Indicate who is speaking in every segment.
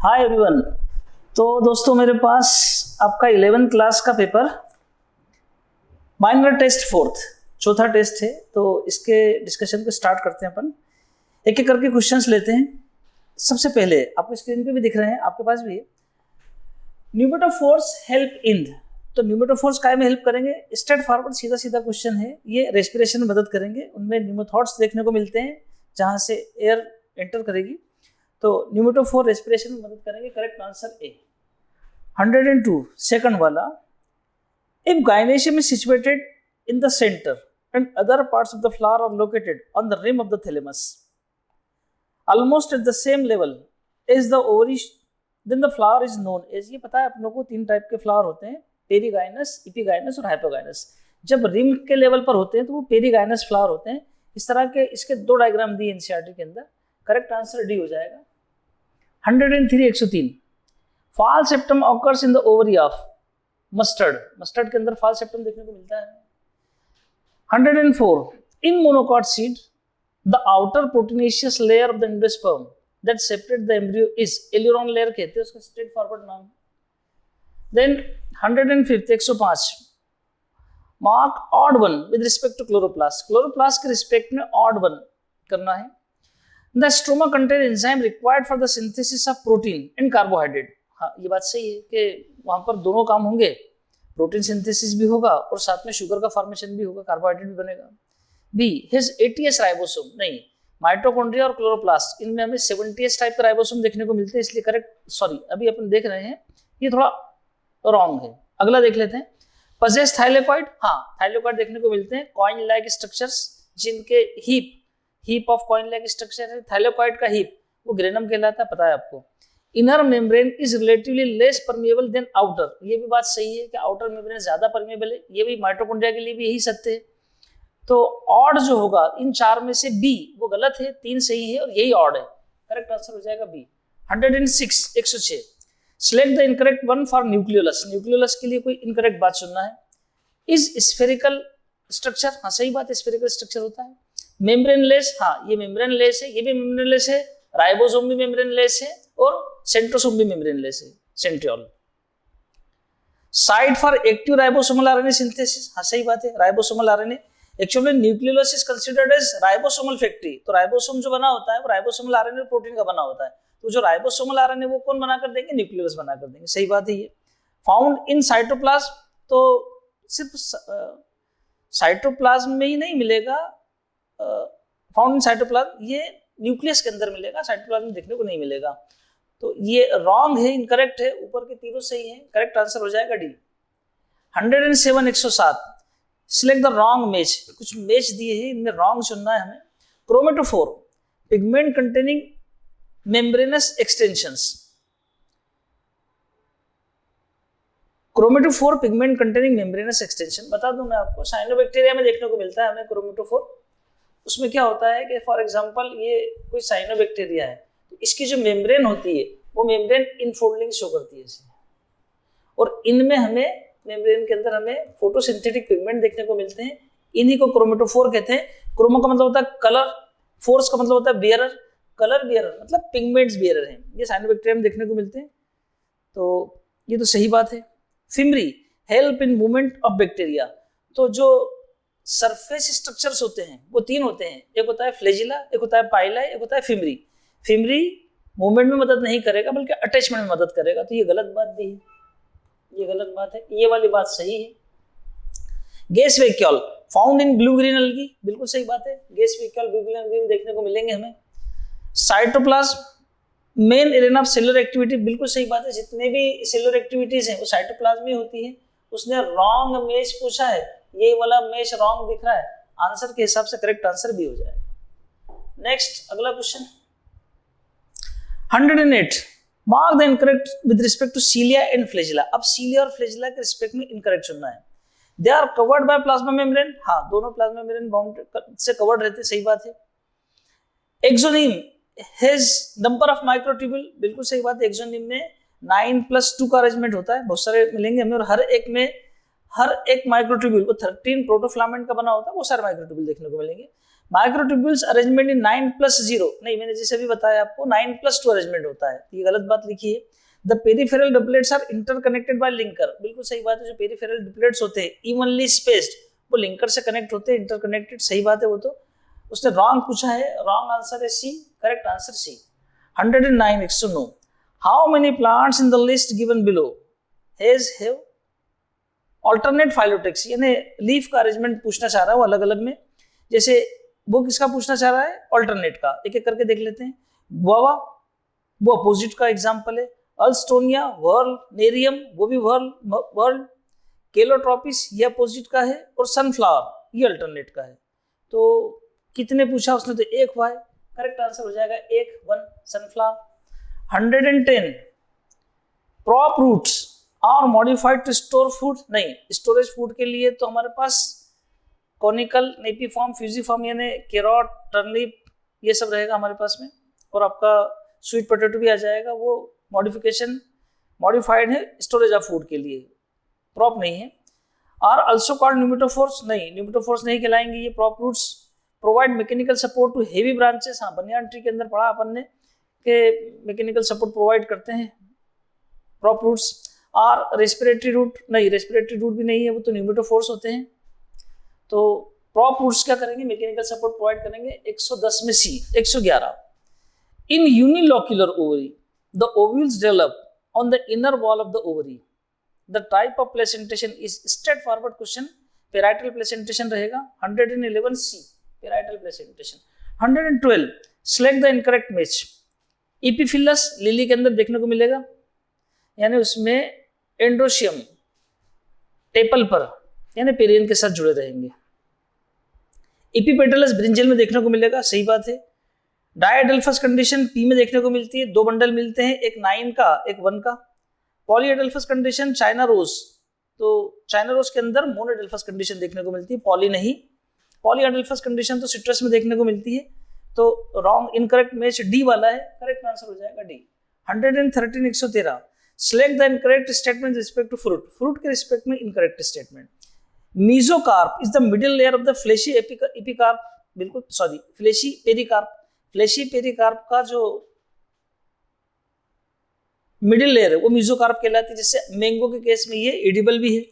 Speaker 1: Hi everyone. तो दोस्तों मेरे पास आपका 11th क्लास का पेपर माइनर टेस्ट फोर्थ चौथा टेस्ट है। तो इसके डिस्कशन को स्टार्ट करते हैं। अपन एक एक करके क्वेश्चंस लेते हैं। सबसे पहले आपको स्क्रीन पे भी दिख रहे हैं, आपके पास भी है। न्यूमेटो फोर्स हेल्प इन। तो न्यूमेटो फोर्स काय में हेल्प करेंगे? स्ट्रेट फॉरवर्ड सीधा सीधा क्वेश्चन है। ये रेस्पिरेशन में मदद करेंगे। उनमें न्यूमोथॉट्स देखने को मिलते हैं जहां से एयर एंटर करेगी। तो न्यूमेटो फोर रेस्पिरेशन में मदद करेंगे। Correct answer A. 102 सेकंड वाला, if gynoecium is situated in the centre and other parts of the flower are located on the rim of the thalamus almost at the same level as the ovary, then the flower is known as. ये पता है अपनों को तीन type के flower होते हैं, perigynous, इपीगाइनस और हाइपोगाइनस। जब रिम के लेवल पर होते हैं तो वो पेरीगाइनस फ्लावर होते हैं। इस तरह के इसके दो डायग्राम दिए एनसीईआरटी के अंदर। करेक्ट आंसर डी हो जाएगा। 103 103 false septum occurs in the ovary of mustard. Mustard के अंदर फॉल सेप्टम देखने को मिलता है। 104 in monocot seed the outer proteinaceous layer of the endosperm that separate the embryo is aleurone layer कहते हैं, उसका स्ट्रेट फॉरवर्ड नाम। Then 105 105 mark odd one with respect to chloroplast. Chloroplast के रिस्पेक्ट में ऑड वन करना है। The stroma contain enzyme required for the synthesis of protein and carbohydrate। हाँ, ये बात सही है कि वहां पर दोनों काम होंगे, प्रोटीन सिंथेसिस भी होगा और साथ में शुगर का फॉर्मेशन भी होगा, कार्बोहाइड्रेट भी बनेगा। Be his 80s ribosome. नहीं, माइटोकॉन्ड्रिया और क्लोरोप्लास्ट इनमें हमें 70s टाइप के राइबोसोम देखने को मिलते हैं, इसलिए करेक्ट सॉरी अभी अपन देख रहे हैं ये थोड़ा रॉन्ग है। अगला देख लेते हैं। Possess thylakoid. हाँ, थाइलेकॉइड देखने को मिलते हैं, कॉइन लाइक स्ट्रक्चर्स जिनके heap of coin like structure है। थाइलेकॉइड का हीप वो ग्रेनम कहलाता है, पता है आपको। Inner membrane is relatively less permeable than outer. ये भी बात सही है कि आउटर मेम्ब्रेन ज्यादा परमिएबल है। ये भी माइटोकॉन्ड्रिया के लिए भी यही सत्य है। तो ऑड जो होगा इन चार में से बी, वो गलत है, 3 सही है और यही ऑड है। करेक्ट आंसर हो जाएगा B. 106 106 select the incorrect one for nucleolus. Nucleolus के लिए कोई इनकरेक्ट बात चुनना है। Is spherical structure. हाँ सही बात है, स्फेरिकल स्ट्रक्चर होता है। मेम्ब्रेनलेस। हाँ, ये मेम्ब्रेनलेस है, ये भी मेम्ब्रेनलेस है। राइबोसोम भी मेम्ब्रेनलेस है और सेंट्रोसोम भी मेम्ब्रेनलेस है, centriole. Site for active ribosomal RNA synthesis. हाँ सही बात है, ribosomal RNA. Actually nucleolus is considered as ribosomal factory. तो राइबोसोम जो बना होता है वो राइबोसोमल आरएनए प्रोटीन का बना होता है। तो जो राइबोसोमल आरएनए वो कौन बना कर देंगे? न्यूक्लियोलस बना कर देंगे। सही बात है ये। Found in cytoplasm. तो सिर्फ साइटोप्लाज्म में ही नहीं मिलेगा, फाउंड इन साइटोप्लाज्म, ये न्यूक्लियस के अंदर मिलेगा, साइटोप्लाज्म में देखने को नहीं मिलेगा। तो ये रॉन्ग है, इनकरेक्ट है। ऊपर के तीनों सही है, करेक्ट आंसर हो जाएगा D. 107 107 select the wrong match. कुछ मैच दिए हैं, इनमें रॉन्ग चुनना है हमें। Chromatophore pigment containing membranes extensions. Chromatophore pigment containing membranes extension, बता दूं मैं आपको, साइनोबैक्टीरिया में देखने को मिलता है हमें क्रोमेटोफोर। उसमें क्या होता है कि फॉर एग्जांपल ये कोई साइनोबैक्टीरिया है, तो इसकी जो मेम्ब्रेन होती है वो मेम्ब्रेन इनफोल्डिंग शो करती है इसे। और इनमें हमें मेम्ब्रेन के अंदर हमें फोटोसिंथेटिक पिगमेंट देखने को मिलते हैं। इन्हीं को क्रोमेटोफोर कहते हैं। क्रोमो का मतलब होता है कलर, फोर्स का मतलब होता है बियरर। कलर बियरर मतलब पिगमेंट्स बियरर हैं। ये साइनोबैक्टीरिया में देखने को मिलते हैं। तो ये तो सही बात है। Fimbria help in movement of bacteria. तो जो सरफेस स्ट्रक्चर्स होते हैं वो 3 होते हैं, एक होता है फ्लैजिला, एक होता है पाइला, एक होता है फिमरी। फिमरी मूवमेंट में मदद नहीं करेगा बल्कि अटैचमेंट में मदद करेगा। तो ये गलत बात दी है, ये गलत बात है। ये वाली बात सही है। Gas vacuole found in blue green अलगी, बिल्कुल सही बात है। गैस वैक्यूल ब्लू ग्रीन अलगी में देखने को मिलेंगे हमें। Cytoplasm main area of cellular activity, बिल्कुल सही बात है। जितने भी सेलुलर एक्टिविटीज हैं वो साइटोप्लाज्म में होती है। उसने रॉन्ग मैच पूछा है, ये वाला मैच रॉन्ग दिख रहा है। आंसर के हिसाब से करेक्ट आंसर भी हो जाएगा। नेक्स्ट अगला question 108 mark the incorrect with respect to cilia and flagella. अब सीलिया और फ्लैजिला के रिस्पेक्ट में इनकरेक्ट चुनना है। They are covered by plasma membrane. हाँ, दोनों प्लाज्मा मेम्ब्रेन बाउंड से कवर्ड रहते, सही बात है। Axoneme has number of microtubule, बिल्कुल सही बात है। एक्सोनिम में 9+2 का अरेंजमेंट होता है, बहुत सारे मिलेंगे हमें। और हर एक माइक्रोट्यूब्यूल वो 13 प्रोटोफ्लामेंट का बना होता है, वो सारे माइक्रोट्यूब्यूल देखने को मिलेंगे। माइक्रोट्यूब्यूल्स अरेंजमेंट इन 9+0, नहीं मैंने जैसे अभी बताया आपको 9+2 अरेंजमेंट होता है, ये गलत बात लिखी है। The peripheral doublets are interconnected by linker, बिल्कुल सही बात है, जो पेरिफेरल डिप्लेट्स होते हैं इवनली स्पेस्ड, वो लिंकर से कनेक्ट होते हैं, इंटरकनेक्टेड, सही बात है वो तो। उसने रॉन्ग पूछा है, रॉन्ग आंसर है C, correct answer C. 109 109 how many plants in the list given below have alternate phyllotaxy, यानी लीफ का अरेंजमेंट पूछना चाह रहा है वो अलग अलग में, जैसे वो किसका पूछना चाह रहा है, ऑल्टरनेट का, एक एक करके देख लेते हैं। गुआवा वो अपोजिट का एग्जांपल है, अल्स्टोनिया वर्ल, नेरियम वो भी वर्ल, केलोट्रोपिस ये अपोजिट का है, और सनफ्लावर ये अल्टरनेट का है। तो कितने पूछा उसने, तो एक हुआ है, करेक्ट आंसर हो जाएगा 1 sunflower. 110 crop roots are modified to store food, नहीं स्टोरेज फूड के लिए तो हमारे पास कॉनिकल, नेपीफॉर्म, फ्यूजीफॉर्म यानी कैरोट, टर्निप ये सब रहेगा हमारे पास में, और आपका स्वीट पोटैटो भी आ जाएगा, वो मॉडिफाइड है स्टोरेज ऑफ फूड के लिए, क्रॉप नहीं है। आर अल्सो कॉल्ड न्यूमेटोफोर्स, नहीं न्यूमेटोफोर्स नहीं कहलाएंगे ये crop roots. Provide mechanical support to heavy branches, हाँ बनियान ट्री के अंदर पढ़ा अपन ने कि मैकेनिकल सपोर्ट प्रोवाइड करते हैं crop roots. Are respiratory root, नहीं रेस्पिरेटरी रूट भी नहीं है, वो तो न्यूमेटोफोर्स होते हैं। तो क्रॉप रूट्स क्या करेंगे, मैकेनिकल सपोर्ट प्रोवाइड करेंगे। 110 में C. 111 in unilocular ovary the ovules develop on the inner wall of the ovary, the type of placentation is straightforward question, parietal placentation रहेगा। 111 C parietal placentation. 112 select the incorrect match, epiphyllous lily के अंदर देखने को मिलेगा, यानी उसमें androecium tepal पर यानी पेरियन के साथ जुड़े रहेंगे। इपीपेटलस ब्रिंजल में देखने को मिलेगा, सही बात है। डायएडल्फस कंडीशन पी में देखने को मिलती है, 2 बंडल मिलते हैं, एक 9 का एक 1 का। पॉलीएडल्फस कंडीशन चाइना रोज, तो चाइना रोज के अंदर मोनोएडल्फस कंडीशन देखने को मिलती है, पॉली नहीं। पॉलीएडल्फस कंडीशन तो सिट्रस में देखने को मिलती है, तो रॉन्ग इनकरेक्ट मैच डी वाला है, करेक्ट आंसर हो जाएगा D. 113 113 select the incorrect statement respect to fruit, fruit के रिस्पेक्ट में incorrect statement. Mesocarp is the middle layer of the fleshy epicarp, बिल्कुल sorry fleshy pericarp, fleshy pericarp का जो middle layer है वो मीजोकार्प कहलाती है, जैसे मैंगो के केस में ये एडिबल भी है।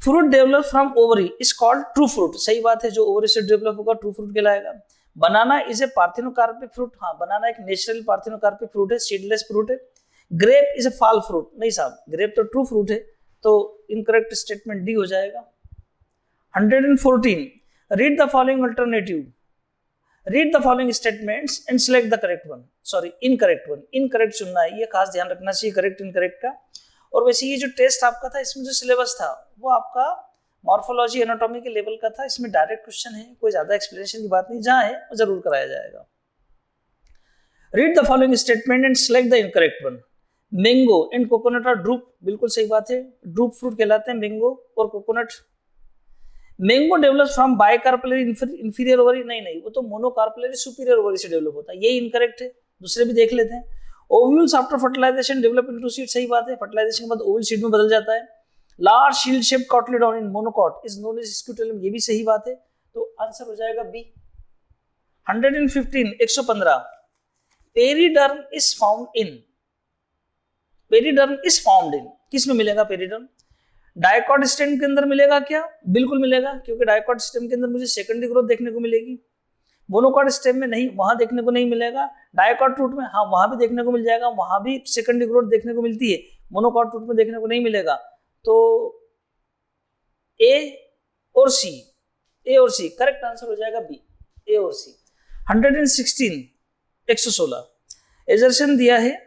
Speaker 1: Fruit develop from ovary is called true fruit, सही बात है, जो ओवरी से डेवलप होगा ट्रू फ्रूट कहलाएगा। बनाना इज ए पार्थिनोकार्पिक फ्रूट, हाँ बनाना एक नेचुरल पार्थिनोकार्पिक फ्रूट है, सीडलेस फ्रूट है। Grape is a fall fruit, नहीं साहब ग्रेप तो ट्रू फ्रूट है, तो इनकरेक्ट स्टेटमेंट डी हो जाएगा। 114 read the following alternative, read the following statements and select the correct one, sorry incorrect one, incorrect चुनना है, ये खास ध्यान रखना चाहिए करेक्ट इनकरेक्ट का। और वैसे ये जो टेस्ट आपका था इसमें जो सिलेबस था वो आपका मॉर्फोलॉजी एनाटॉमी के लेवल का था, इसमें डायरेक्ट क्वेश्चन है, कोई ज्यादा एक्सप्लेनेशन की बात नहीं, जहां है वो जरूर कराया जाएगा। Read the following statement and select the incorrect one. Mango and coconut are drupe, बिल्कुल सही बात है, ड्रूप फ्रूट कहलाते हैं मैंगो और coconut. Mango develop from bicarpellary inferior ovary, नहीं वो तो मोनोकार्पेलरी सुपीरियर ओवरी से डेवलप होता है, ये इनकरेक्ट है, दूसरे भी देख लेते हैं। Ovules after fertilization develop into seed, सही बात है, फर्टिलाइजेशन के बाद ओव्यूल सीड में बदल जाता है। Large shield shaped cotyledon in monocot is known as scutellum, ये भी सही बात है, तो आंसर हो जाएगा B. 115 115 periderm is found in, periderm is found in, किस में मिलेगा पेरिडर्म? डायकॉट स्टेम के अंदर मिलेगा क्या? बिल्कुल मिलेगा, क्योंकि डायकॉट स्टेम के अंदर मुझे सेकेंडरी ग्रोथ देखने को मिलेगी। मोनोकॉट स्टेम में नहीं, वहां देखने को नहीं मिलेगा। डायकॉट रूट में हाँ वहां भी देखने को मिल जाएगा, वहां भी सेकेंडरी ग्रोथ देखने को मिलती है, मोनोकॉट रूट में देखने को नहीं मिलेगा। तो ए और सी, ए और सी करेक्ट आंसर हो जाएगा बी, ए और सी। 116 116 एजर्शन दिया है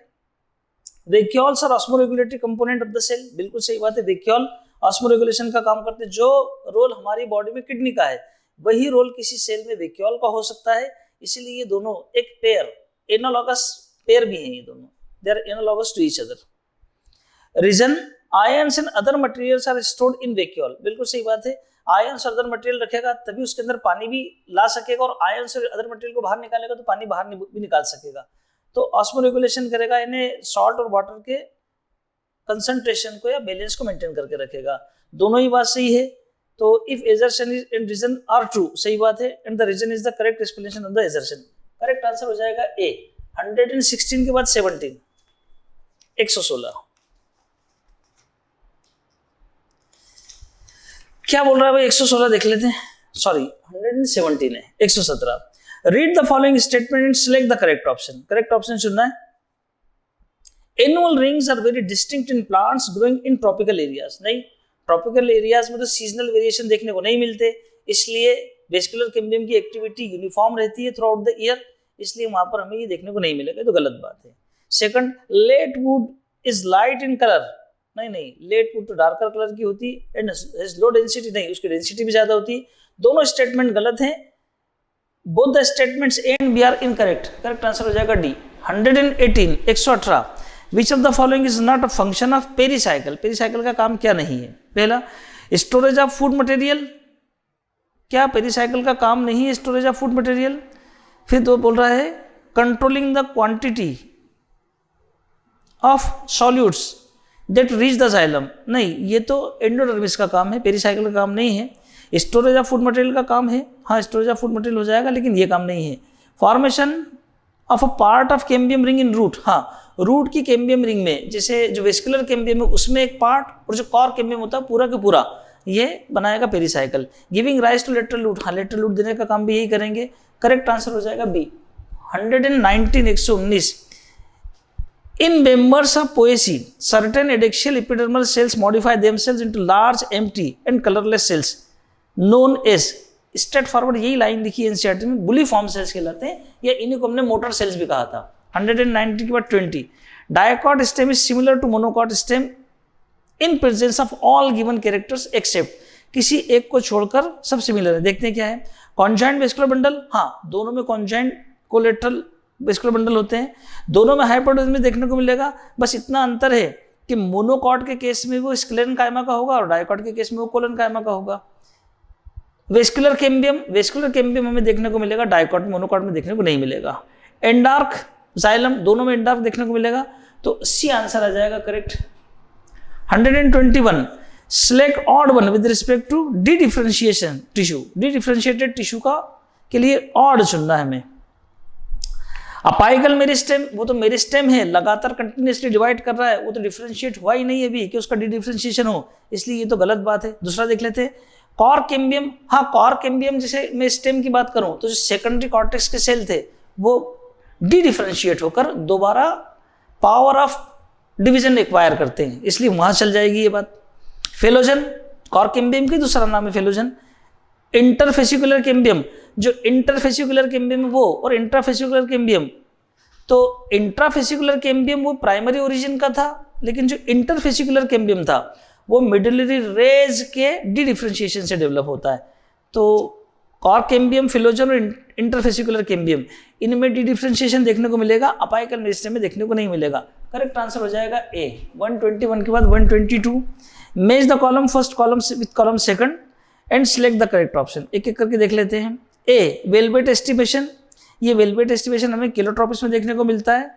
Speaker 1: वैक्यूल्स और ऑस्मोरेगुलेटरी कंपोनेंट ऑफ द सेल, बिल्कुल सही बात है, वैक्यूल ऑस्मोरेगुलेशन का काम करते हैं। जो रोल हमारी बॉडी में किडनी का है वही रोल किसी सेल में वैक्यूल का हो सकता है, इसीलिए ये दोनों एक पेयर, एनालॉगस पेयर भी हैं ये दोनों, they are analogous to each other. Reason ions and other materials are stored in vacuole, बिल्कुल सही बात है, आयंस और अदर मटेरियल रखेगा तभी उसके अंदर पानी भी ला सकेगा, और आयंस और अदर मटेरियल को बाहर निकालेगा तो पानी बाहर भी निकाल सकेगा। तो ऑस्मोरेगुलेशन करेगा, यानी सॉल्ट और वाटर के कंसंट्रेशन को या बैलेंस को मेंटेन करके रखेगा। दोनों ही बात सही है, तो if assertion is and reason are true, सही बात है, and the reason is the correct explanation of the assertion, correct answer हो जाएगा ए। 116 के बाद 17, 116। क्या बोल रहा है भाई? 116 देख लेते हैं, सॉरी 117 है, 117। Read the following statement and select the correct option, correct option चुनना है। Annual rings are very distinct in plants growing in tropical areas, नहीं, ट्रॉपिकल एरियाज में तो सीजनल वेरिएशन देखने को नहीं मिलते, इसलिए वेस्कुलर कैम्बियम की एक्टिविटी यूनिफॉर्म रहती है थ्रू आउट द ईयर, इसलिए वहां पर हमें ये देखने को नहीं मिलेगा, तो गलत बात है। Second, late wood is light in colour, नहीं, लेट वुड तो डार्कर कलर की होती है एंड हैज लो डेंसिटी, नहीं, उसकी डेंसिटी भी ज्यादा होती है। दोनों स्टेटमेंट गलत हैं, both the statements A and B are incorrect, correct answer हो जाएगा D. 118, 118। Which of the following is not a function of pericycle, pericycle का काम क्या नहीं है? पहला, स्टोरेज ऑफ फूड मटेरियल, क्या पेरीसाइकिल का काम नहीं है स्टोरेज ऑफ फूड मटेरियल? फिर तो बोल रहा है controlling the quantity of solutes that reach the xylem, नहीं, ये तो एंडोडर्मिस का काम है, पेरीसाइकिल का काम नहीं है। स्टोरेज ऑफ फूड मटेरियल का काम है, हाँ, स्टोरेज ऑफ फूड मटेरियल हो जाएगा, लेकिन ये काम नहीं है। Formation of a part of cambium ring in root, हाँ, रूट की कैम्बियम रिंग में, जैसे जो वेस्कुलर कैम्बियम है उसमें एक पार्ट और जो कॉर कैम्बियम होता है पूरा का पूरा, ये बनाएगा pericycle. Giving rise to lateral root, हाँ, लेटरल रूट देने का काम भी यही करेंगे, करेक्ट आंसर हो जाएगा B. 119, 119। In members of Poaceae certain adaxial epidermal cells modify themselves into large empty and colourless cells known as, straightforward यही लाइन लिखी है एनसीईआरटी में, बुली फॉर्म सेल्स कहलाते हैं, या इन्हीं को हमने मोटर सेल्स भी कहा था। 190 के बाद 20, dicot stem is similar to monocot stem in presence of all given characters except, किसी एक को छोड़कर सब सिमिलर है। देखते हैं क्या है। कॉन्जॉइंट वेस्कुलर बंडल, हाँ, दोनों में कॉन्जॉइंट कोलेटरल वेस्कुलर बंडल होते हैं, दोनों में हाइपोडेर्मिस देखने को मिलेगा, बस इतना अंतर है कि मोनोकॉट के केस में वो स्क्लेरन कायमा का होगा और डायकॉट के केस में वो कोलन कायमा का होगा। वेस्कुलर कैम्बियम हमें देखने को मिलेगा, डायकॉट मोनोकॉट में देखने को नहीं मिलेगा। एंडार्क जाइलम, दोनों में एंडार्क देखने को मिलेगा, तो सी आंसर आ जाएगा correct. 121, select odd one with respect to dedifferentiation tissue, dedifferentiated tissue का के लिए ऑड चुनना है हमें। अपाइकल मेरिस्टेम, वो तो मेरिस्टेम है, लगातार कंटिन्यूसली डिवाइड कर रहा है, वो तो डिफरेंशिएट हुआ ही नहीं अभी कि उसका डी डिफरेंशिएशन हो, इसलिए ये तो गलत बात है। दूसरा देख लेते हैं, कॉर कैम्बियम, हाँ, कॉर कैम्बियम जैसे मैं स्टेम की बात करूं तो जो सेकेंडरी कॉर्टेक्स के सेल थे वो डी डिफरेंशिएट होकर दोबारा पावर ऑफ डिवीजन एक्वायर करते हैं, इसलिए वहां चल जाएगी ये बात। फेलोजन, कॉर कैम्बियम की दूसरा नाम है फेलोजन। इंटरफेसिकुलर कैम्बियम, जो इंटरफेसिकुलर कैम्बियम है वो, और इंट्राफेसिकुलर कैम्बियम, तो इंट्राफेसिकुलर कैम्बियम वो प्राइमरी ओरिजिन का था, लेकिन जो इंटरफेसिकुलर कैम्बियम था वो मिडलरी रेज के डी डिफरेंशिएशन से डेवलप होता है। तो कॉर कैम्बियम, फिलोजन और इंटरफेसिकुलर कैम्बियम, इनमें डी डिफरेंशिएशन देखने को मिलेगा, अपाइकल मेरिस्टेम में देखने को नहीं मिलेगा, करेक्ट आंसर हो जाएगा ए। 121 के बाद 122, match the column first column with column second and select the correct option, एक एक करके देख लेते हैं। ए, वेलवेट एस्टिमेशन, ये वेलवेट एस्टिमेशन हमें केलोट्रोपिस में देखने को मिलता है,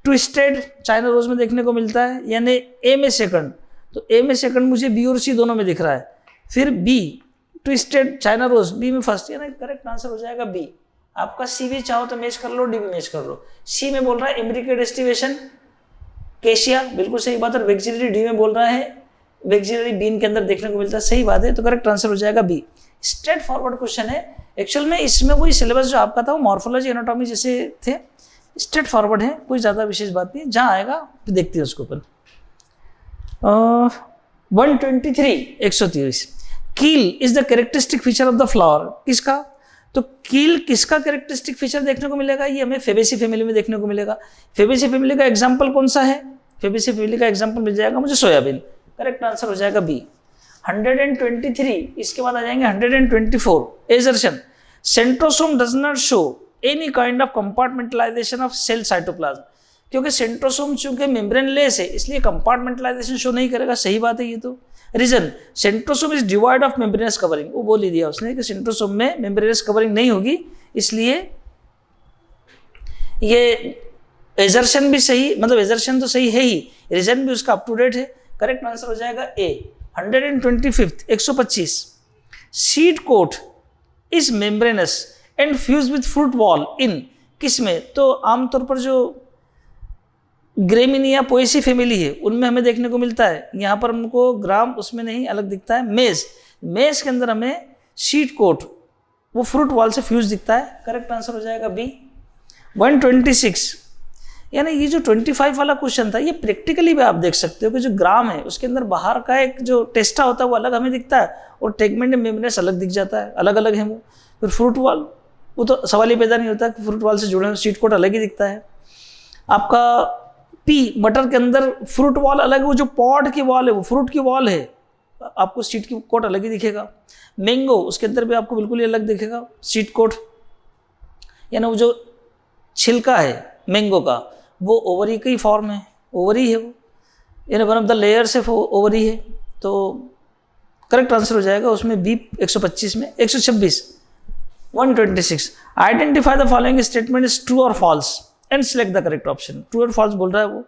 Speaker 1: ट्विस्टेड चाइना रोज में देखने को मिलता है, यानी ए में सेकंड, तो ए में सेकंड मुझे बी और सी दोनों में दिख रहा है, फिर B twisted China rose B में फर्स्ट, यानी करेक्ट आंसर हो जाएगा बी। आपका सी भी चाहो तो मैच कर लो, डी भी मैच कर लो। सी में बोल रहा है इम्ब्रिकेट एस्टिवेशन केशिया, बिल्कुल सही बात, और वेक्सिलरी डी में बोल रहा है वेक्सिलरी बीन के अंदर देखने को मिलता है, सही बात है, तो करेक्ट आंसर हो जाएगा बी। स्ट्रेट फॉरवर्ड क्वेश्चन है, एक्चुअल में इसमें वही सिलेबस जो आपका था वो मॉर्फोलॉजी एनाटॉमी जैसे थे, स्ट्रेट फॉरवर्ड है, कोई ज़्यादा विशेष बात नहीं, जहाँ आएगा फिर देखते हैं उसको अपन। 123, 123, कील is the characteristic feature of the flower, किसका? तो कील किसका कैरेक्टरिस्टिक फीचर देखने को मिलेगा? ये हमें फेबेसी फैमिली में देखने को मिलेगा। फेबेसी फैमिली का एग्जांपल कौन सा है? फेबेसी फैमिली का एग्जांपल मिल जाएगा मुझे सोयाबीन, करेक्ट आंसर हो जाएगा बी। 123, इसके बाद आ जाएंगे 124, assertion, centrosome does not show any kind of compartmentalization of cell cytoplasm, क्योंकि सेंट्रोसोम चूंकि मेम्ब्रेन लेस है इसलिए कंपार्टमेंटलाइजेशन शो नहीं करेगा, सही बात है ये तो। Reason, centrosome is devoid of membranous covering, वो बोल ही दिया उसने कि सेंट्रोसोम में मेम्ब्रेनस कवरिंग नहीं होगी, इसलिए ये एजर्शन भी सही, मतलब एजर्शन तो सही है ही, रीजन भी उसका अप टू डेट है, करेक्ट आंसर हो जाएगा A. 125, 125, seed coat is membranous and fuse with fruit wall in, किसमें? तो आमतौर पर जो ग्रेमिनिया पोएसी फैमिली है उनमें हमें देखने को मिलता है। यहाँ पर हमको ग्राम उसमें नहीं, अलग दिखता है। मेज के अंदर हमें सीड कोट वो फ्रूट वॉल से फ्यूज दिखता है। करेक्ट आंसर हो जाएगा बी। 126, यानी ये जो 25 वाला क्वेश्चन था ये प्रैक्टिकली भी आप देख सकते हो कि जो ग्राम है उसके अंदर बाहर का एक जो टेस्टा होता है वो अलग हमें दिखता है और टेगमेंट मेम्ब्रेनस अलग दिख जाता है, अलग अलग है वो। फिर फ्रूट वॉल वो तो सवाल ही पैदा नहीं होता कि फ्रूट वॉल से जुड़े हुए सीड कोट अलग ही दिखता है। आपका पी मटर के अंदर फ्रूट वॉल अलग है, वो जो पॉड की वॉल है वो फ्रूट की वॉल है, आपको सीड की कोट अलग ही दिखेगा। मैंगो उसके अंदर भी आपको बिल्कुल ही अलग दिखेगा सीड कोट, यानी वो जो छिलका है मैंगो का वो ओवरी का ही फॉर्म है, ओवरी है वो, यानी वन ऑफ द लेयर्स है ओवरी है। तो करेक्ट आंसर हो जाएगा उसमें बी 125 में। 126, 126, identify the following statement is true और false and select the correct option. True और फॉल्स बोल रहा है वो।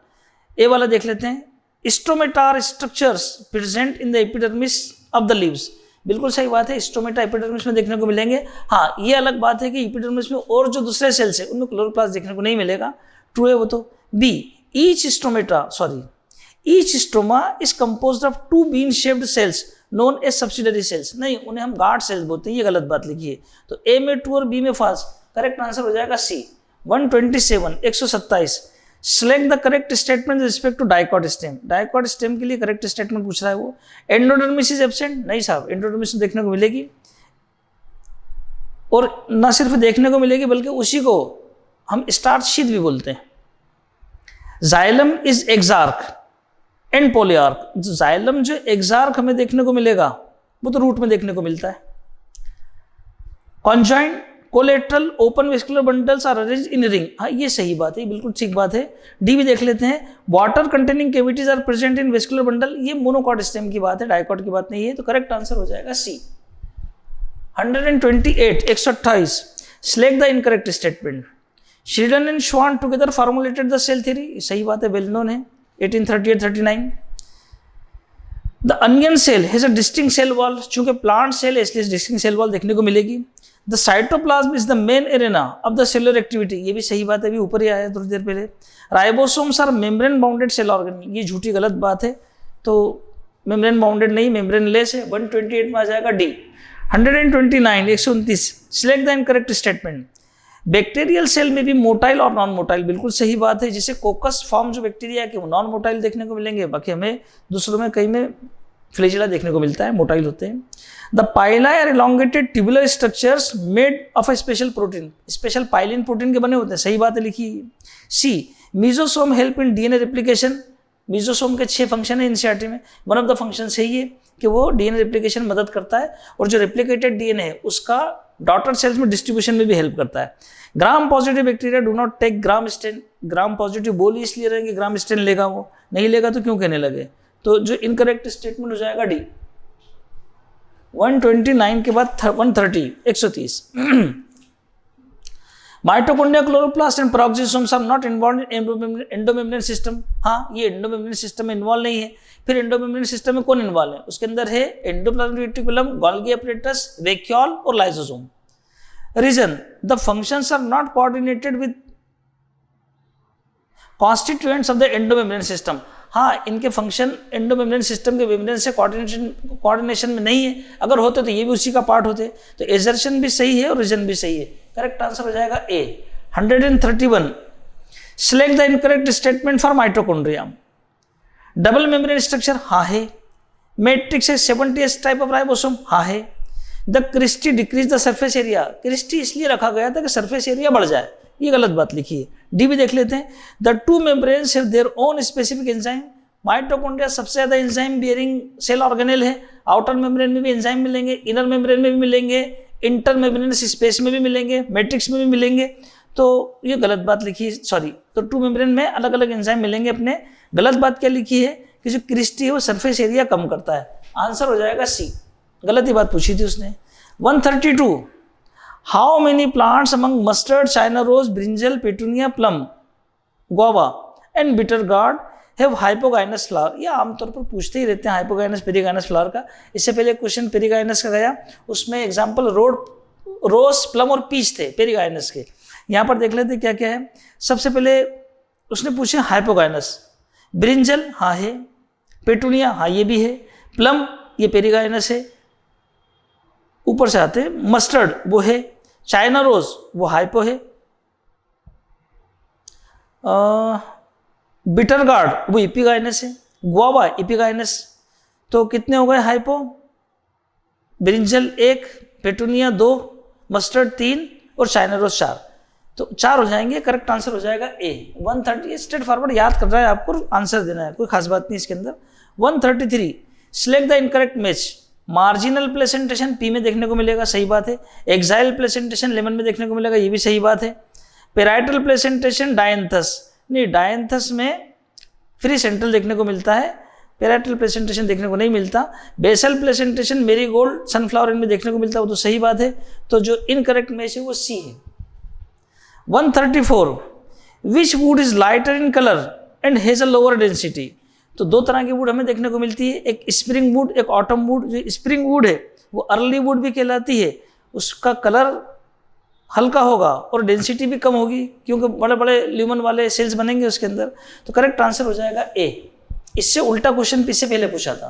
Speaker 1: ए वाला देख लेते हैं, stomata are structures present in the epidermis of the leaves. बिल्कुल सही बात है, स्टोमेटा एपिडर्मिस में देखने को मिलेंगे। हाँ, ये अलग बात है कि एपिडर्मिस में और जो दूसरे सेल्स है उनमें क्लोरोप्लास्ट देखने को नहीं मिलेगा। ट्रू है वो तो। B, each stoma is composed of 2 bean shaped cells known as subsidiary cells. नहीं, उन्हें हम गार्ड सेल्स बोलते हैं, ये गलत बात लिखी है। तो ए में ट्रू और बी में फॉल्स। करेक्ट आंसर हो जाएगा C. 127, 127, select the correct statement respect to dicot stem. Dicot stem के लिए करेक्ट स्टेटमेंट पूछ रहा है वो। Endodermis is absent. नहीं साहब, एंडोडर्मिस देखने को मिलेगी और न सिर्फ देखने को मिलेगी बल्कि उसी को हम स्टार्च शीथ भी बोलते हैं। Xylem is exarch and polyarch. Xylem जो एक्सार्क हमें देखने को मिलेगा वो तो रूट में देखने को मिलता है। Conjoint collateral open vascular bundles are arranged in ring. हाँ, ये सही बात है, बिल्कुल ठीक बात है। डी भी देख लेते हैं, water containing cavities are present in vascular bundle. ये मोनोकॉट स्टेम की बात है, डाइकॉट की बात नहीं है। तो करेक्ट आंसर हो जाएगा C. 128, 128, select the incorrect statement. Schleiden and Schwann together formulated the cell theory. सही बात है, वेल नोन है, 1838-39। The onion cell has a distinct cell wall. चूंकि प्लांट सेल है इसलिए डिस्टिंक्ट सेल वॉल देखने को मिलेगी। The cytoplasm is the main arena of the cellular activity. ये भी सही बात है, अभी ऊपर ही आया थोड़ी देर पहले। Ribosomes are membrane bounded cell organ. ये झूठी गलत बात है, तो मेम्ब्रेन बाउंडेड नहीं, मेम्ब्रेन लेस है। 128 में आ जाएगा D. 129, 129, select the incorrect statement. Bacterial cell में भी मोटाइल और नॉन मोटाइल। बिल्कुल सही बात है, जिसे कोकस फॉर्म जो बैक्टीरिया है कि वो नॉन मोटाइल देखने को मिलेंगे, बाकी हमें दूसरों में कई में फ्लैजेला देखने को मिलता है, मोटाइल होते हैं। The pili are elongated tubular structures made of a special protein. Special pilin protein के बने होते हैं। सही बात है, लिखी। C, mesosome help in DNA replication. Mesosome के 6 फंक्शन है एनसीईआरटी में, वन ऑफ द फंक्शन है ये कि वो डीएनए रेप्लिकेशन मदद करता है और जो रेप्लिकेटेड डीएनए है उसका डॉटर सेल्स में डिस्ट्रीब्यूशन में भी हेल्प करता है। Gram positive bacteria do not take gram stain. Gram positive बोल इसलिए रहेंगे ग्राम स्टेन लेगा, वो नहीं लेगा तो क्यों कहने लगे। तो जो इनकरेक्ट स्टेटमेंट हो जाएगा डी। 129 के बाद 130, 130। Mitochondria, chloroplast and peroxisomes are not involve in endomembrane system. हाँ, ये एंडोमेम्ब्रेन सिस्टम में इन्वॉल्व नहीं है। फिर एंडोमेम्ब्रेन सिस्टम में कौन इन्वॉल्व है? उसके अंदर है endoplasmic reticulum, Golgi apparatus, vacuole और lysosome. Reason, the functions are not coordinated with constituents of the endomembrane system. हाँ, इनके फंक्शन एंडोमेम्ब्रेन सिस्टम के मेम्ब्रेन से कोऑर्डिनेशन में नहीं है। अगर होते तो ये भी उसी का पार्ट होते। तो एजर्शन भी सही है और रीजन भी सही है। करेक्ट आंसर हो जाएगा ए। 131, select the incorrect statement for mitochondria. Double membrane structure, हाँ है। मैट्रिक्स है 70s टाइप ऑफ राइबोसोम, हाँ है। The cristae decrease the surface area. Cristae इसलिए रखा गया था कि सरफेस एरिया बढ़ जाए, ये गलत बात लिखी है। डी भी देख लेते हैं, the 2 membranes have their own specific enzyme. Mitochondria सबसे ज्यादा एंजाइम बियरिंग सेल ऑर्गेनेल है। आउटर मेम्ब्रेन में भी एंजाइम मिलेंगे, इनर मेम्ब्रेन में भी मिलेंगे, इंटर मेम्ब्रेनस स्पेस में भी मिलेंगे, मैट्रिक्स में भी मिलेंगे। तो ये गलत बात लिखी है, सॉरी। तो 2 मेम्ब्रेन में अलग अलग एंजाइम मिलेंगे अपने। गलत बात क्या लिखी है कि जो क्रिस्टी है वो सरफेस एरिया कम करता है। आंसर हो जाएगा सी। गलत ही बात पूछी थी उसने। 132, how many plants among mustard, China rose, brinjal, petunia, plum, guava and bitter gourd have hypogynous flower, ये आमतौर पर पूछते ही रहते हैं हाइपोगाइनस पेरिगाइनस फ्लावर का। इससे पहले क्वेश्चन पेरिगाइनस का गया, उसमें एग्जाम्पल रोज प्लम और पीच थे पेरिगाइनस के। यहाँ पर देख लेते क्या क्या है। सबसे पहले उसने पूछे हाइपोगाइनस, ब्रिंजल हाँ है, पेटूनिया हाँ ये भी है, प्लम ये पेरिगाइनस है, ऊपर से आते मस्टर्ड वो है, चाइना रोज वो हाइपो है, बिटर गार्ड वो इपिगाइनस है, गुआवा इपिगाइनस। तो कितने हो गए हाइपो? ब्रिंजल 1, पेटूनिया 2, मस्टर्ड 3 और चाइना रोज 4। तो 4 हो जाएंगे, करेक्ट आंसर हो जाएगा ए 130। स्ट्रेट फॉरवर्ड याद कर रहा है, आपको आंसर देना है, कोई खास बात नहीं इसके अंदर। 133 select the incorrect match. Marginal placentation P में देखने को मिलेगा, सही बात है। एक्साइल प्लेसेंटेशन लेमन में देखने को मिलेगा, ये भी सही बात है। पेराइटल प्लेसेंटेशन डायंथस, नहीं डायंथस में फ्री सेंट्रल देखने को मिलता है, पेराइटल प्लेसेंटेशन देखने को नहीं मिलता। बेसल प्लेसेंटेशन मेरीगोल्ड सनफ्लावर इनमें देखने को मिलता है, वो तो सही बात है। तो जो इनकरेक्ट मैच है वो सी है। 134 which would is lighter in colour and has a lower density. तो 2 तरह की वुड हमें देखने को मिलती है, एक स्प्रिंग वुड, एक ऑटम वुड। जो स्प्रिंग वुड है वो अर्ली वुड भी कहलाती है, उसका कलर हल्का होगा और डेंसिटी भी कम होगी, क्योंकि बड़े बड़े ल्यूमन वाले सेल्स बनेंगे उसके अंदर। तो करेक्ट आंसर हो जाएगा ए। इससे उल्टा क्वेश्चन इससे पहले पूछा था,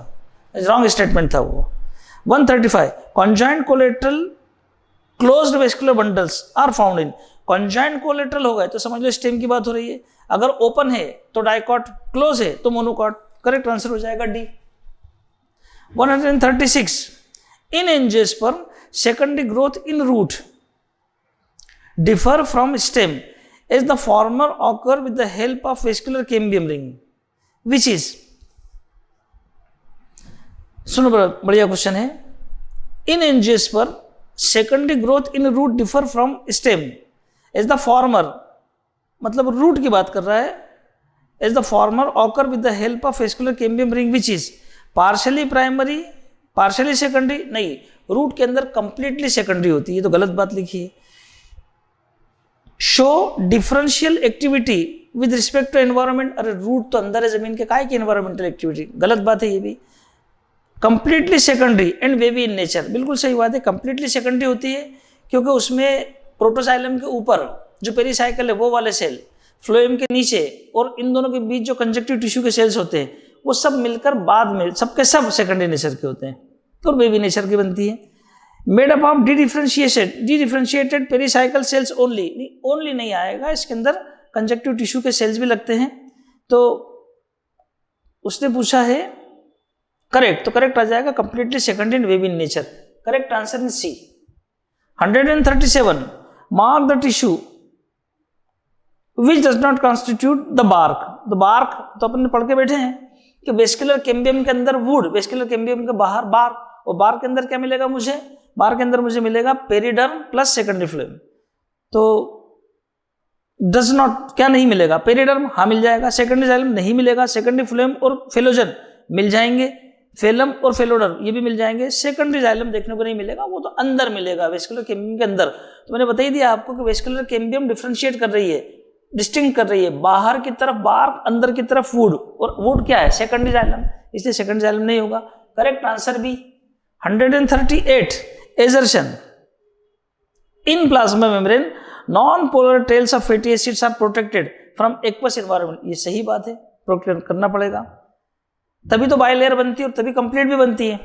Speaker 1: रॉन्ग स्टेटमेंट था वो। 135 conjoint collateral closed vascular bundles are found in. Conjoint collateral हो गए तो समझ लो स्टेम की बात हो रही है, अगर ओपन है तो डाइकॉट, क्लोज है तो मोनोकॉट। करेक्ट आंसर हो जाएगा D. 136 in angiosperm secondary growth in root differ from stem as the former occur with the help of vascular cambium ring, which is। सुनो बढ़िया क्वेश्चन है। In angiosperm secondary growth in root differ from stem as the former, मतलब root की बात कर रहा है। As the former occur with the help of vascular cambium ring which is partially primary partially secondary, नहीं root के अंदर completely secondary होती है, तो गलत बात लिखी है। Show differential activity with respect to environment, अरे रूट तो अंदर है जमीन के, काय की एनवायरमेंटल एक्टिविटी, गलत बात है ये भी। Completely secondary and wavy in nature, बिल्कुल सही बात है। कंप्लीटली सेकेंडरी होती है क्योंकि उसमें प्रोटोसाइलम के ऊपर जो पेरीसाइकिल है वो वाले सेल, फ्लोएम के नीचे और इन दोनों के बीच जो कंजक्टिव टिश्यू के सेल्स होते हैं वो सब मिलकर बाद में सबके सब सेकेंडरी नेचर के होते हैं और वेवी नेचर की बनती है। Made up of differentiated pericycle sales only, only नहीं आएगा, इसके अंदर कंजक्टिव टिश्यू के सेल्स भी लगते हैं। तो उसने पूछा है करेक्ट, तो करेक्ट आ जाएगा completely secondary and wavy in nature. Correct answer in C. 137 mark the tissue which does not constitute the bark. The bark तो अपन पढ़ के बैठे हैं कि वेस्कुलर कैम्बियम के अंदर वुड, वेस्कुलर कैम्बियम के बाहर बार्क, और बार्क के अंदर क्या मिलेगा मुझे? बार्क के अंदर मुझे मिलेगा पेरिडर्म प्लस सेकेंडरी फ्लोएम। तो डज नॉट क्या नहीं मिलेगा? पेरिडर्म हाँ मिल जाएगा, सेकेंडरी जाइलम नहीं मिलेगा, सेकेंडरी फ्लोएम और फेलोजन मिल जाएंगे, फेलम और फेलोडर्म ये भी मिल जाएंगे। सेकेंडरी जाइलम देखने को नहीं मिलेगा, वो तो अंदर मिलेगा वेस्कुलर कैम्बियम के अंदर। तो मैंने बता ही दिया आपको कि वेस्कुलर कैम्बियम डिफरेंशिएट कर रही है, डिस्टिंक्ट कर रही है, बाहर की तरफ बार्क, अंदर की तरफ वुड, और वुड क्या है? सेकेंडरी जाइलम, इसलिए सेकेंडरी जाइलम नहीं होगा। करेक्ट आंसर भी। 138 assertion in plasma membrane non polar tails of fatty acids are protected from aqueous environment. ये सही बात है, प्रोटेक्ट करना पड़ेगा, तभी तो बाइलेयर बनती है और तभी कंप्लीट भी बनती है।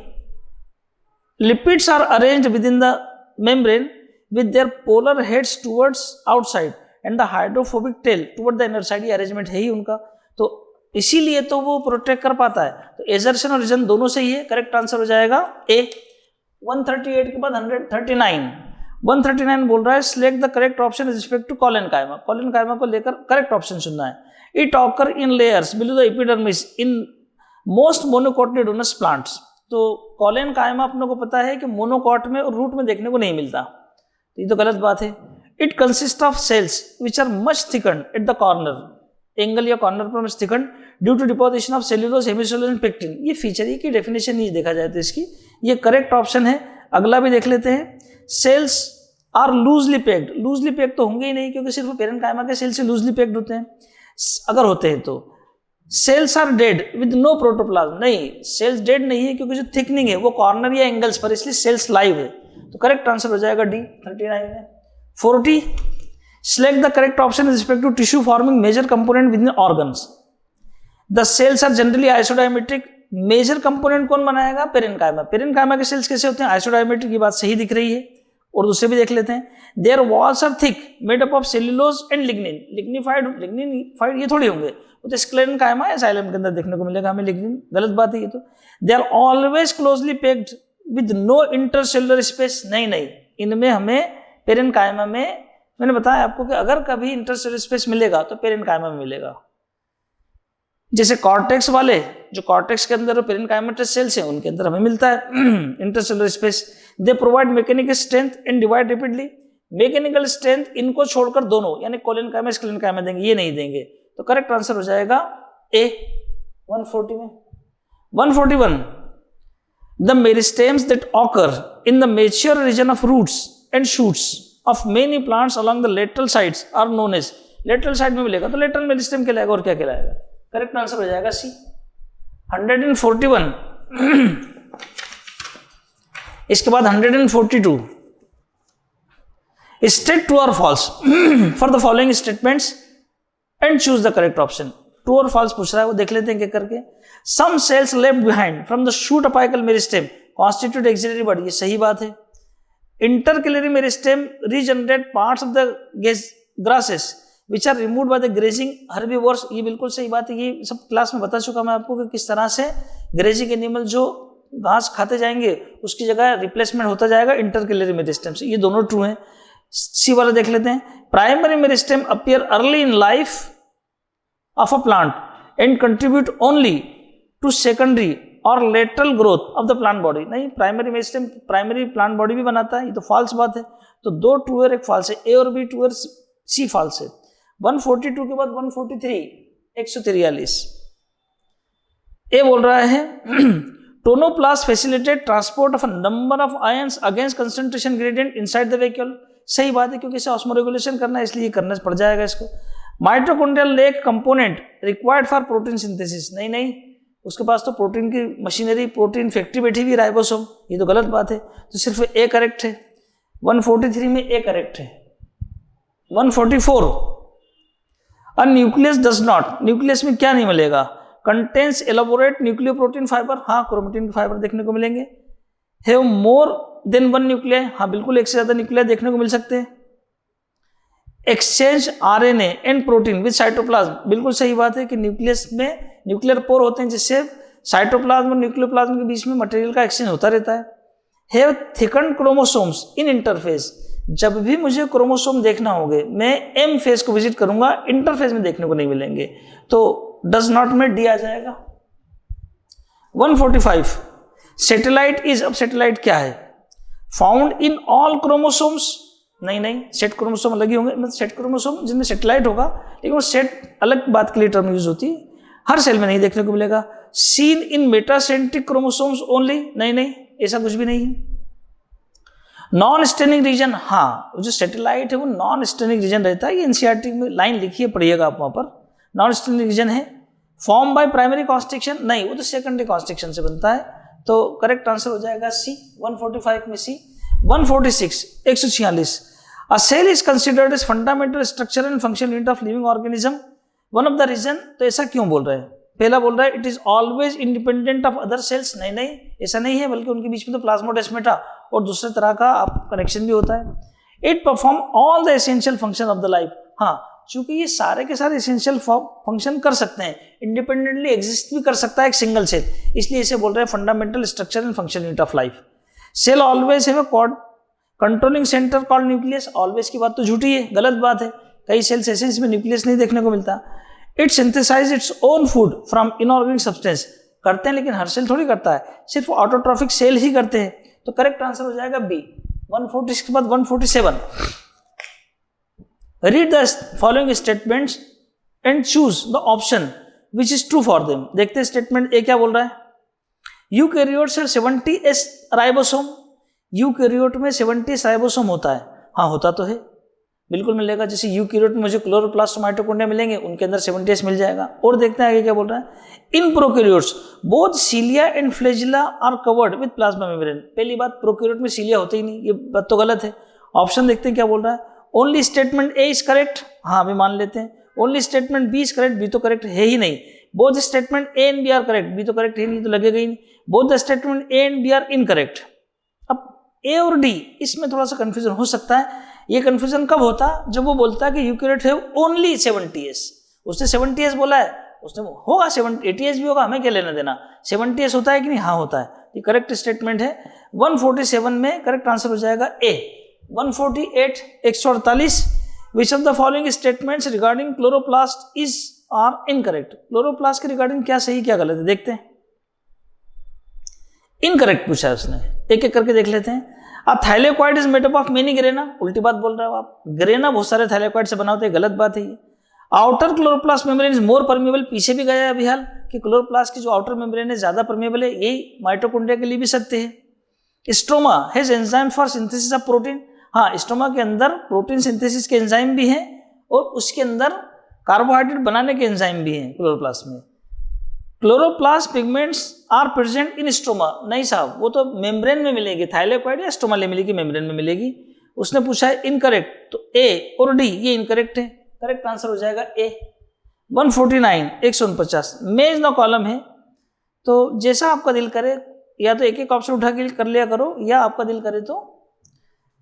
Speaker 1: Lipids are arranged within the membrane with their polar heads towards outside and the hydrophobic tail toward the inner side. ये अरेंजमेंट है ही उनका, तो इसीलिए तो वो प्रोटेक्ट कर पाता है। तो एजर्शन और रीजन दोनों सही है, करेक्ट आंसर हो जाएगा ए। 138 के बाद 139 बोल रहा है select the correct option with respect to collenchyma. Collenchyma को लेकर करेक्ट ऑप्शन चुनना है। It occur in layers below the epidermis in most monocotyledonous plants. तो कॉलेनकाइमा अपने को पता है कि मोनोकॉट में और रूट में देखने को नहीं मिलता, तो ये तो गलत बात है। It consist of cells which are much thickened at the corner, angle या कॉर्नर पर much thickened due to deposition of cellulose, hemicellulose and pectin. ये फीचर है कि डेफिनेशन नहीं देखा जाए तो इसकी, ये करेक्ट ऑप्शन है। अगला भी देख लेते हैं। Cells are loosely packed, loosely packed तो होंगे ही नहीं क्योंकि सिर्फ पेरेंकाइमा के सेल से लूजली पैक्ड होते हैं, अगर होते हैं तो। Cells are dead with no protoplasm, नहीं सेल्स डेड नहीं है क्योंकि जो थिकनिंग है वो कॉर्नर या एंगल्स पर, इसलिए सेल्स लाइव है। तो करेक्ट आंसर हो जाएगा डी 39 में। 40 select the correct option with respect to tissue forming major component within organs. The cells are generally isodiametric. Major component कौन बनाएगा? पेरेन्काइमा। पेरेन्काइमा के सेल्स कैसे होते हैं? आइसोडायमेट्रिक। की बात सही दिख रही है। और दूसरे भी देख लेते हैं। Their walls are thick made up of cellulose and lignin. Lignified ये थोड़ी होंगे, वो तो स्क्लेरेन्काइमा या जाइलम के अंदर देखने को मिलेगा हमें लिग्निन। गलत बात है ये तो। They are always closely packed with no intercellular space. नहीं, इनमें हमें पेरेन्काइमा में, मैंने बताया आपको कि अगर कभी इंटरसेलुलर स्पेस मिलेगा तो पेरेन्काइमा में मिलेगा। जैसे कॉर्टेक्स वाले, जो कॉर्टेक्स के अंदर पेरेन्काइमेटस सेल्स हैं उनके अंदर हमें मिलता है intercellular space. They provide mechanical strength and divide rapidly. Mechanical strength इनको छोड़कर दोनों, यानी कोलेनकाइमा स्क्लेरेन्काइमा देंगे, ये नहीं देंगे। तो करेक्ट आंसर हो जाएगा ए 140 में। 141 the meristems that occur in the mature region of roots and shoots of many plants along the lateral sides are known as। lateral side में मिलेगा तो lateral मेरिस्टेम कहलाएगा, और क्या कहलाएगा? करेक्ट आंसर हो जाएगा सी 141। इसके बाद 142 स्टेट ट्रू और false for the following statements and choose the correct option. True और फॉल्स पूछ रहा है, वो देख लेते हैं क्या करके। Some cells left behind from the shoot apical meristem constitute axillary body. ये सही बात है। Intercalary meristem regenerate parts of the grasses which are removed by the grazing herbivores। ये बिल्कुल सही बात है। ये सब क्लास में बता चुका मैं आपको कि किस तरह से ग्रेजिंग एनिमल जो घास खाते जाएंगे उसकी जगह रिप्लेसमेंट होता जाएगा इंटरकैलरी मेरिस्टेम से। ये दोनों ट्रू हैं। सी वाला देख लेते हैं। Primary meristem appear early in life of a plant and contribute only to secondary और lateral growth of the plant body. नहीं, primary meristem primary plant body भी बनाता है। ये तो फॉल्स बात है। तो दो ट्रू है, एक फॉल्स है। ए और बी ट्रू है, सी फॉल्स है। 142 के बाद 143 143 ए बोल रहा है tonoplast facilitate transport of a number of ions against concentration gradient inside the vehicle. सही बात है क्योंकि इसे ऑस्मोरेगुलेशन करना है, इसलिए करना पड़ जाएगा इसको। Mitochondrial lake component required for protein synthesis. नहीं, उसके पास तो प्रोटीन की मशीनरी, प्रोटीन फैक्ट्री बैठी हुई राइबोसोम। ये तो गलत बात है। तो सिर्फ ए करेक्ट है। 143 में ए करेक्ट है। 144 a nucleus does not. Nucleus में क्या नहीं मिलेगा? Contains elaborate nucleo protein fibre. हाँ, क्रोमेटिन के फाइबर देखने को मिलेंगे। Have more than one nuclei. हाँ, बिल्कुल एक से ज्यादा न्यूक्लियाई देखने को मिल सकते हैं। Exchange RNA and protein with cytoplasm. बिल्कुल सही बात है कि न्यूक्लियस में न्यूक्लियर पोर होते हैं जिससे साइटोप्लाज्म और न्यूक्लियोप्लाज्म के बीच में मटेरियल का एक्सचेंज होता रहता है। Have thickened chromosomes in interphase. जब भी मुझे क्रोमोसोम देखना होंगे मैं एम फेज को विजिट करूंगा, इंटरफेस में देखने को नहीं मिलेंगे। तो डज नॉट में डी आ जाएगा। 145 सैटेलाइट इज। अब सैटेलाइट क्या है? Found in all chromosomes. नहीं, सेट क्रोमोसोम अलग ही होंगे। मतलब सेट क्रोमोसोम जिनमें सेटेलाइट होगा, लेकिन वो सेट अलग बात के लिए टर्म यूज होती है, हर सेल में नहीं देखने को मिलेगा। Seen in metacentric chromosomes only. नहीं, ऐसा कुछ भी नहीं है। Non staining region. हाँ, जो सेटेलाइट है वो नॉन स्टेनिंग रीजन रहता है। ये एनसीईआरटी में लाइन लिखी है, पढ़िएगा आप वहां पर। नॉन स्टेनिंग रीजन है। Form by primary constriction. नहीं, वो तो सेकेंडरी कॉन्स्ट्रिक्शन से बनता है। तो करेक्ट आंसर हो जाएगा सी 145 में सी। 146 146 A cell is considered as fundamental structure and functional unit of living organism. One of the reason। तो ऐसा क्यों बोल रहे हैं? पहला बोल रहा है it is always independent of other sales. नहीं, ऐसा नहीं है, बल्कि उनके बीच में तो प्लाज्मोडेस्माटा और दूसरे तरह का कनेक्शन भी होता है। It perform all the essential function of the life. हाँ, चूंकि ये सारे के सारे एसेंशियल फंक्शन कर सकते हैं, इंडिपेंडेंटली एग्जिस्ट भी कर सकता है एक सिंगल सेल, इसलिए इसे बोल रहे हैं fundamental structure and function unit of life. Cell always have a controlling centre called nucleus. Always की बात तो झूठी है, गलत बात है। कई सेल्स ऐसे इसमें न्यूक्लियस नहीं देखने को मिलता। It synthesize its own food from inorganic substance. करते हैं, लेकिन हर सेल थोड़ी करता है, सिर्फ ऑटोट्रॉफिक सेल ही करते हैं। तो करेक्ट आंसर हो जाएगा बी। 140 के बाद 147 read the following statements and choose the option which is true for them. देखते हैं स्टेटमेंट ए क्या बोल रहा है। यूकैरियोट्स है 70s राइबोसोम। यूकैरियोट में 70s राइबोसोम होता है। हाँ, होता तो है। बिल्कुल मिलेगा। जैसे यूकैरियोट में मुझे क्लोरोप्लास्ट माइटोकॉन्ड्रिया मिलेंगे, उनके अंदर 70s मिल जाएगा। और देखते हैं आगे क्या बोल रहा है। In prokaryotes both cilia and flagella are covered with plasma membrane. पहली बात, प्रोकैरियोट में सीलिया होते ही नहीं, ये बात तो गलत है। ऑप्शन देखते हैं क्या बोल रहा है। Only statement A is correct, हाँ अभी मान लेते हैं। Only statement B is correct, B तो करेक्ट है ही नहीं। Both statement A and B are correct, B तो करेक्ट है नहीं, तो लगेगा ही नहीं। Both the statement A and B are incorrect. अब ए और डी इसमें थोड़ा सा कंफ्यूजन हो सकता है। ये कंफ्यूजन कब होता है, जब वो बोलता है कि यूकैरियोट है ओनली 70s। उसने 70s बोला है, उसने होगा 80s भी होगा, हमें क्या लेना देना। 70s होता है कि नहीं, हाँ होता है। ये करेक्ट स्टेटमेंट है। 147 में करेक्ट आंसर हो जाएगा A. 148 148 which of the following statements regarding chloroplast is are incorrect. Chloroplast के रिगार्डिंग क्या सही क्या गलत है देखते हैं। इनकरेक्ट पूछा है उसने, एक एक करके देख लेते हैं। अब thylakoid is made up of many grana, उल्टी बात बोल रहे हो आप। ग्रेना बहुत सारे थाइलेकोइड से बना होते हैं, गलत बात है ये। Outer chloroplast membrane is more permeable, पीछे भी गया है अभी हाल कि क्लोरोप्लास्ट की जो आउटर मेम्ब्रेन है ज्यादा परमेबल है, यही माइटोकॉन्ड्रिया के लिए भी सत्य है। Stroma has enzyme for synthesis of protein, हाँ स्ट्रोमा के अंदर प्रोटीन सिंथेसिस के एंजाइम भी हैं और उसके अंदर कार्बोहाइड्रेट बनाने के एंजाइम भी हैं क्लोरोप्लास्ट में। Chloroplast pigments are present in stroma, नहीं साहब वो तो मेम्ब्रेन में मिलेगी। थाइलेकोइड या स्ट्रोमा ले मिलेगी, मेम्ब्रेन में मिलेगी। उसने पूछा है इनकरेक्ट, तो ए और डी ये इनकरेक्ट है। करेक्ट आंसर हो जाएगा ए। 149 149 मेज नो कॉलम है, तो जैसा आपका दिल करे या तो एक एक ऑप्शन उठा के कर लिया करो, या आपका दिल करे तो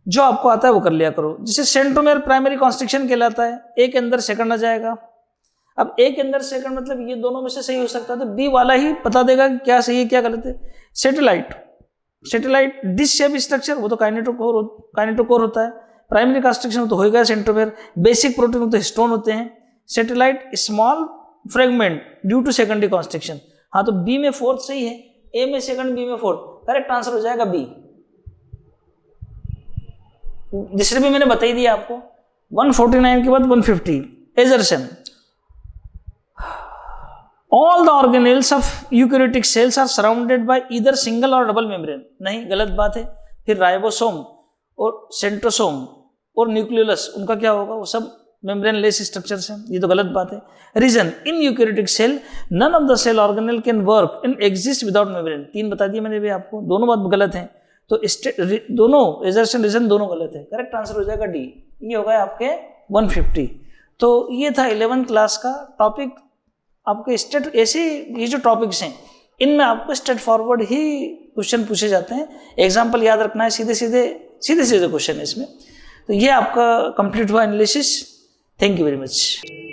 Speaker 1: जो आपको आता है वो कर लिया करो। जैसे सेंट्रोमेर प्राइमरी कॉन्स्ट्रिक्शन कहलाता है, ए के अंदर सेकंड आ जाएगा। अब ए के अंदर सेकंड मतलब ये दोनों में से सही हो सकता है, तो बी वाला ही बता देगा कि क्या सही है क्या गलत है। सैटेलाइट डिश शेप स्ट्रक्चर, वो तो काइनेटोकोर होता है। प्राइमरी कॉन्स्ट्रिक्शन तो हो गया सेंट्रोमेर। बेसिक प्रोटीन तो हिस्टोन होते हैं। Satellite small fragment due to secondary constriction, हाँ तो बी में फोर्थ सही है, ए में सेकंड बी में फोर्थ। करेक्ट आंसर हो जाएगा बी। दूसरे भी मैंने बता ही दिया आपको। 149 के बाद 150 assertion. All the organelles of eukaryotic cells are surrounded by either single or double membrane, नहीं गलत बात है। फिर राइबोसोम और सेंट्रोसोम और न्यूक्लियोलस उनका क्या होगा, वो सब मेम्ब्रेन लेस स्ट्रक्चर्स हैं, ये तो गलत बात है। Reason in eukaryotic cell none of the cell organelle can work and exist without membrane, 3 बता दिए मैंने भी आपको, दोनों बात गलत है। तो दोनों एजर्शन रीजन दोनों गलत है। करेक्ट आंसर हो जाएगा डी, ये होगा आपके 150। तो ये था 11th क्लास का टॉपिक। आपके स्टेट ऐसे ये जो टॉपिक्स हैं इनमें आपको स्ट्रेट फॉरवर्ड ही क्वेश्चन पूछे जाते हैं। एग्जाम्पल याद रखना है, सीधे सीधे क्वेश्चन है इसमें। तो ये आपका कंप्लीट हुआ analysis. Thank you very much.